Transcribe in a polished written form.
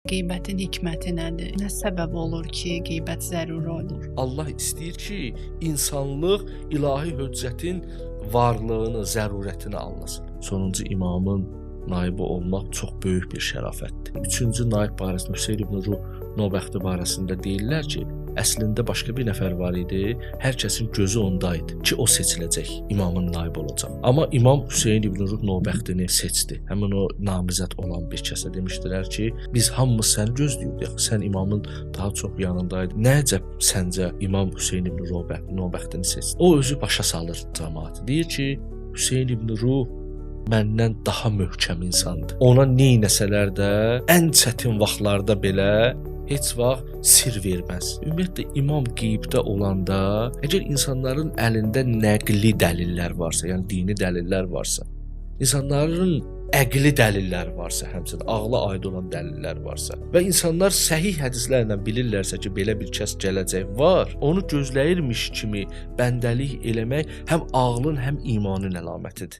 Qeybətin hikməti nədir? Nə səbəb olur ki, qeybət zəruri olur? Allah istəyir ki, insanlıq ilahi höccətin varlığını, zərurətini anlasın. Sonuncu imamın naibı olmaq çox böyük bir şərafətdir. Üçüncü naib barəsində Hüseyn ibn Ruh Nobəxti barəsində deyirlər ki, əslində başqa bir nəfər var idi, hər kəsin gözü onda idi ki, o seçiləcək, imamın naib olacaq. Amma imam Hüseyn ibn Ruh Nobəxtini seçdi. Həmin o namizəd olan bir kəsə demişdilər ki, biz hamımız səni gözləyirdik, sən imamın daha çox yanındaydın. Nə əcəb səncə imam Hüseyn ibn Nobəxtini seçdi? O özü başa salır cəmaatı. Deyir ki, Hüseyn ibn Ruh məndən daha möhkəm insandır. Ona neynəsələr də, ən çətin vaxtlarda belə heç vaxt sir verməz. Ümumiyyətlə imam qeybdə olanda, əgər insanların əlində nəqli dəlillər varsa, yəni dini dəlillər varsa, insanların əqli dəlillər varsa, həmçinin ağla aid olan dəlillər varsa və insanlar səhih hədislərlə bilirlərsə ki, belə bir kəs gələcək var, onu gözləyirmiş kimi bəndəlik eləmək həm ağlın, həm imanın əlamətidir.